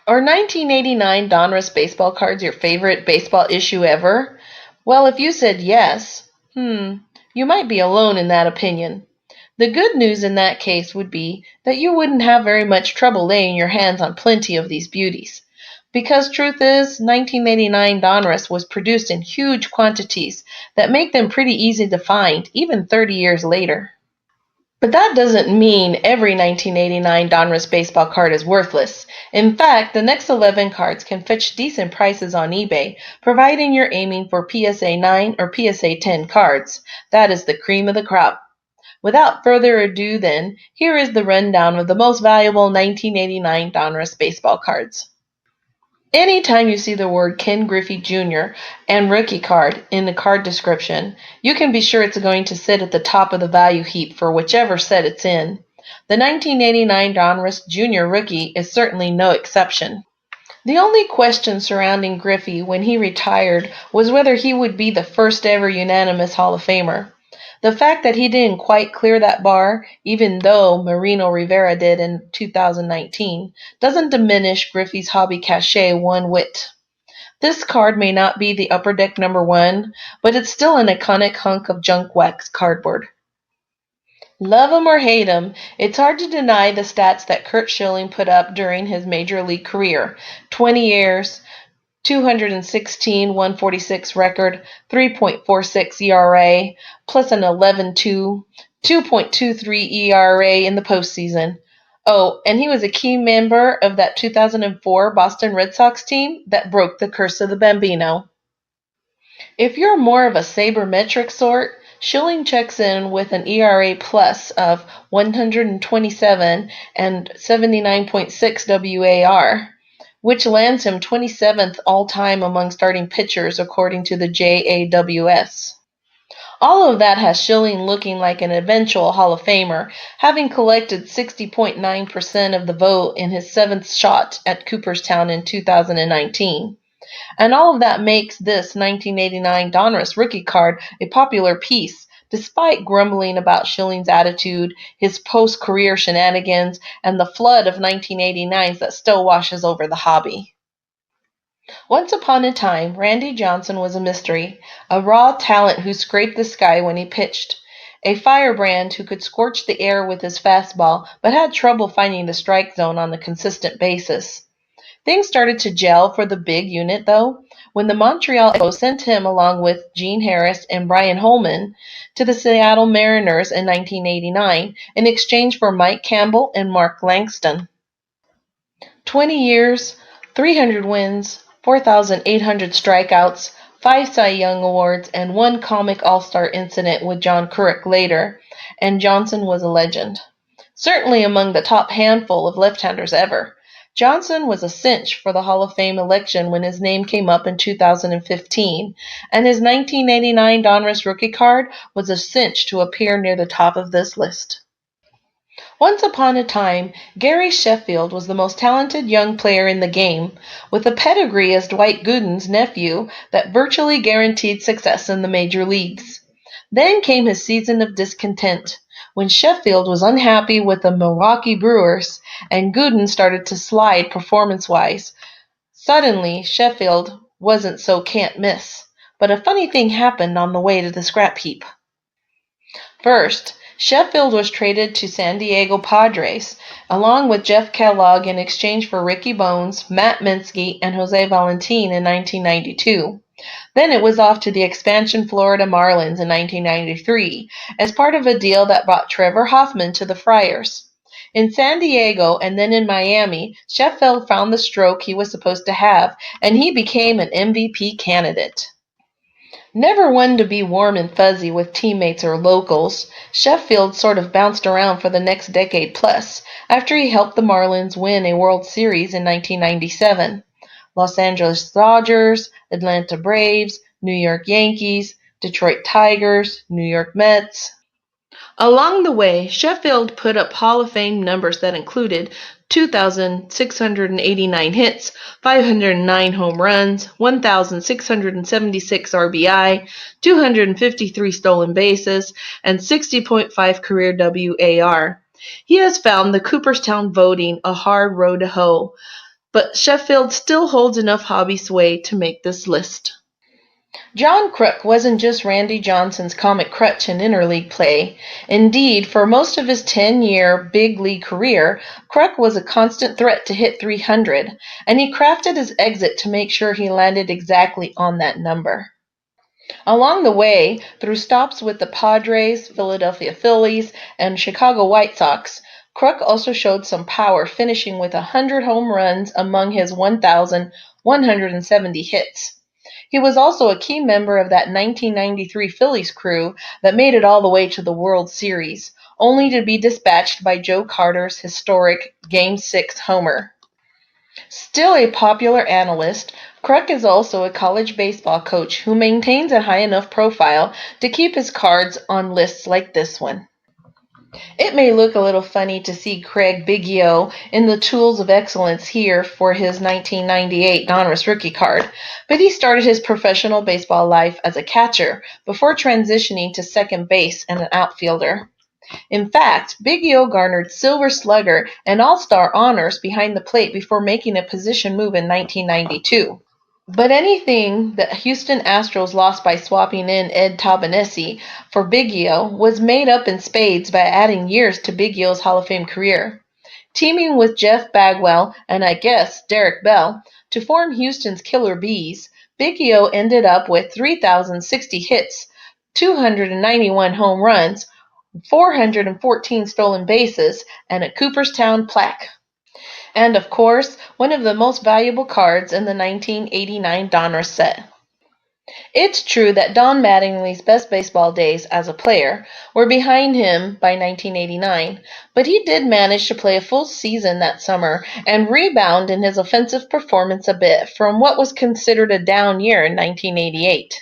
Are 1989 Donruss Baseball Cards your favorite baseball issue ever? Well, if you said yes, you might be alone in that opinion. The good news in that case would be that you wouldn't have very much trouble laying your hands on plenty of these beauties. Because truth is, 1989 Donruss was produced in huge quantities that make them pretty easy to find, even 30 years later. But that doesn't mean every 1989 Donruss baseball card is worthless. In fact, the next 11 cards can fetch decent prices on eBay, providing you're aiming for PSA 9 or PSA 10 cards. That is the cream of the crop. Without further ado then, here is the rundown of the most valuable 1989 Donruss baseball cards. Anytime you see the word Ken Griffey Jr. and rookie card in the card description, you can be sure it's going to sit at the top of the value heap for whichever set it's in. The 1989 Donruss Jr. rookie is certainly no exception. The only question surrounding Griffey when he retired was whether he would be the first ever unanimous Hall of Famer. The fact that he didn't quite clear that bar, even though Marino Rivera did in 2019, doesn't diminish Griffey's hobby cachet one whit. This card may not be the Upper Deck #1, but it's still an iconic hunk of junk wax cardboard. Love him or hate him, it's hard to deny the stats that Curt Schillingp put up during his major league career. 20 years, 216 146 record, 3.46 ERA, plus an 11.2, 2.23 ERA in the postseason. Oh, and he was a key member of that 2004 Boston Red Sox team that broke the curse of the Bambino. If you're more of a sabermetric sort, Schilling checks in with an ERA plus of 127 and 79.6 WAR, which lands him 27th all-time among starting pitchers according to the JAWS. All of that has Schilling looking like an eventual Hall of Famer, having collected 60.9% of the vote in his seventh shot at Cooperstown in 2019. And all of that makes this 1989 Donruss rookie card a popular piece, despite grumbling about Schilling's attitude, his post-career shenanigans, and the flood of 1989s that still washes over the hobby. Once upon a time, Randy Johnson was a mystery, a raw talent who scraped the sky when he pitched, a firebrand who could scorch the air with his fastball but had trouble finding the strike zone on a consistent basis. Things started to gel for the big unit, though, when the Montreal Expos sent him along with Gene Harris and Brian Holman to the Seattle Mariners in 1989 in exchange for Mike Campbell and Mark Langston. 20 years, 300 wins, 4,800 strikeouts, 5 Cy Young Awards, and 1 comic all-star incident with John Kruk later, and Johnson was a legend. Certainly among the top handful of left-handers ever. Johnson was a cinch for the Hall of Fame election when his name came up in 2015, and his 1989 Donruss rookie card was a cinch to appear near the top of this list. Once upon a time, Gary Sheffield was the most talented young player in the game, with a pedigree as Dwight Gooden's nephew that virtually guaranteed success in the major leagues. Then came his season of discontent, when Sheffield was unhappy with the Milwaukee Brewers and Gooden started to slide performance-wise. Suddenly, Sheffield wasn't so can't miss, but a funny thing happened on the way to the scrap heap. First, Sheffield was traded to San Diego Padres, along with Jeff Kellogg in exchange for Ricky Bones, Matt Minsky, and Jose Valentin in 1992. Then it was off to the expansion Florida Marlins in 1993 as part of a deal that brought Trevor Hoffman to the Friars. In San Diego and then in Miami, Sheffield found the stroke he was supposed to have, and he became an MVP candidate. Never one to be warm and fuzzy with teammates or locals, Sheffield sort of bounced around for the next decade plus after he helped the Marlins win a World Series in 1997. Los Angeles Dodgers, Atlanta Braves, New York Yankees, Detroit Tigers, New York Mets. Along the way, Sheffield put up Hall of Fame numbers that included 2,689 hits, 509 home runs, 1,676 RBI, 253 stolen bases, and 60.5 career WAR. He has found the Cooperstown voting a hard road to hoe, but Sheffield still holds enough hobby sway to make this list. John Kruk wasn't just Randy Johnson's comic crutch in interleague play. Indeed, for most of his 10-year big league career, Kruk was a constant threat to hit 300, and he crafted his exit to make sure he landed exactly on that number. Along the way, through stops with the Padres, Philadelphia Phillies, and Chicago White Sox, Kruk also showed some power, finishing with 100 home runs among his 1,170 hits. He was also a key member of that 1993 Phillies crew that made it all the way to the World Series, only to be dispatched by Joe Carter's historic Game 6 homer. Still a popular analyst, Kruk is also a college baseball coach who maintains a high enough profile to keep his cards on lists like this one. It may look a little funny to see Craig Biggio in the Tools of Excellence here for his 1998 Donruss rookie card, but he started his professional baseball life as a catcher before transitioning to second base and an outfielder. In fact, Biggio garnered Silver Slugger and All-Star honors behind the plate before making a position move in 1992. But anything that Houston Astros lost by swapping in Ed Tabanesi for Biggio was made up in spades by adding years to Biggio's Hall of Fame career. Teaming with Jeff Bagwell and I guess Derek Bell to form Houston's Killer Bees, Biggio ended up with 3,060 hits, 291 home runs, 414 stolen bases, and a Cooperstown plaque. And, of course, one of the most valuable cards in the 1989 Donruss set. It's true that Don Mattingly's best baseball days as a player were behind him by 1989, but he did manage to play a full season that summer and rebound in his offensive performance a bit from what was considered a down year in 1988.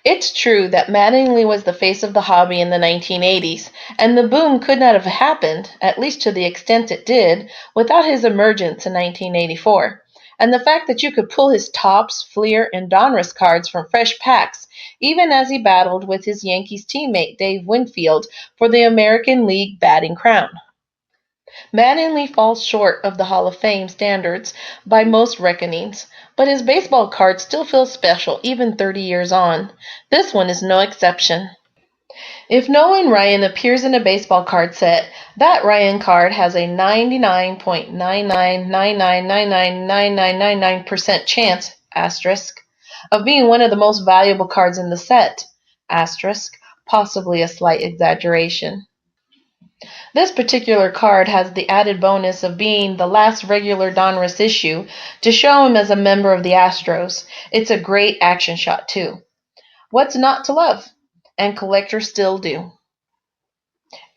It's true that Mattingly was the face of the hobby in the 1980s, and the boom could not have happened, at least to the extent it did, without his emergence in 1984. And the fact that you could pull his Topps, Fleer, and Donruss cards from fresh packs, even as he battled with his Yankees teammate Dave Winfield for the American League batting crown. Mattingly falls short of the Hall of Fame standards by most reckonings, but his baseball card still feels special even 30 years on. This one is no exception. If Nolan Ryan appears in a baseball card set, that Ryan card has a 99.99999999% chance, asterisk, of being one of the most valuable cards in the set, asterisk, possibly a slight exaggeration. This particular card has the added bonus of being the last regular Donruss issue to show him as a member of the Astros. It's a great action shot, too. What's not to love? And collectors still do.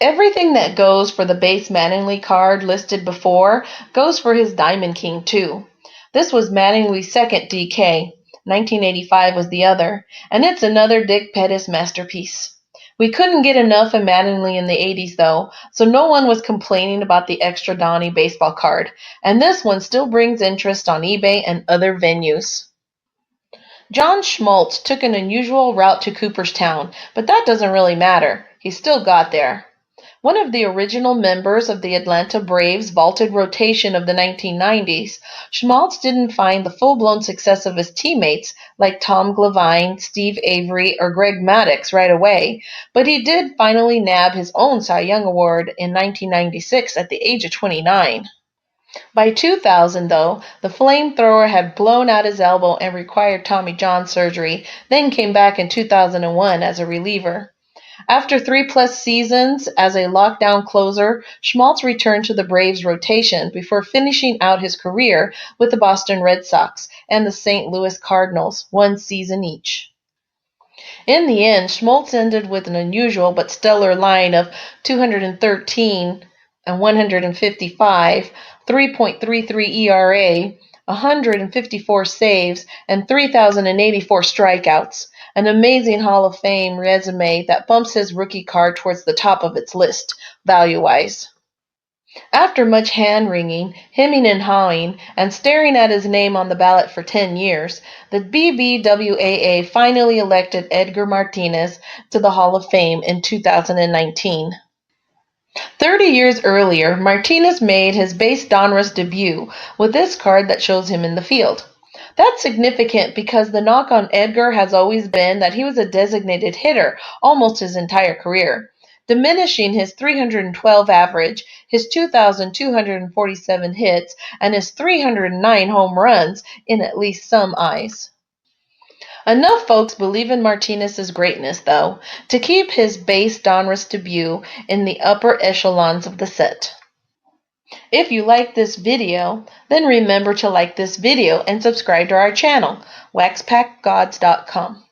Everything that goes for the base Mattingly card listed before goes for his Diamond King, too. This was Mattingly's second DK. 1985 was the other, and it's another Dick Pettis masterpiece. We couldn't get enough of Mattingly in the 80s, though, so no one was complaining about the extra Donnie baseball card, and this one still brings interest on eBay and other venues. John Smoltz took an unusual route to Cooperstown, but that doesn't really matter. He still got there. One of the original members of the Atlanta Braves' vaulted rotation of the 1990s, Smoltz didn't find the full-blown success of his teammates like Tom Glavine, Steve Avery, or Greg Maddux right away, but he did finally nab his own Cy Young Award in 1996 at the age of 29. By 2000, though, the flamethrower had blown out his elbow and required Tommy John surgery, then came back in 2001 as a reliever. After 3+ seasons as a lockdown closer, Smoltz returned to the Braves rotation before finishing out his career with the Boston Red Sox and the St. Louis Cardinals, one season each. In the end, Smoltz ended with an unusual but stellar line of 213 and 155, 3.33 ERA, 154 saves, and 3,084 strikeouts. An amazing Hall of Fame resume that bumps his rookie card towards the top of its list, value-wise. After much hand-wringing, hemming and hawing, and staring at his name on the ballot for 10 years, the BBWAA finally elected Edgar Martinez to the Hall of Fame in 2019. 30 years earlier, Martinez made his base Donruss debut with this card that shows him in the field. That's significant because the knock on Edgar has always been that he was a designated hitter almost his entire career, diminishing his 312 average, his 2,247 hits, and his 309 home runs in at least some eyes. Enough folks believe in Martinez's greatness, though, to keep his base Donruss debut in the upper echelons of the set. If you like this video, then remember to like this video and subscribe to our channel, waxpackgods.com.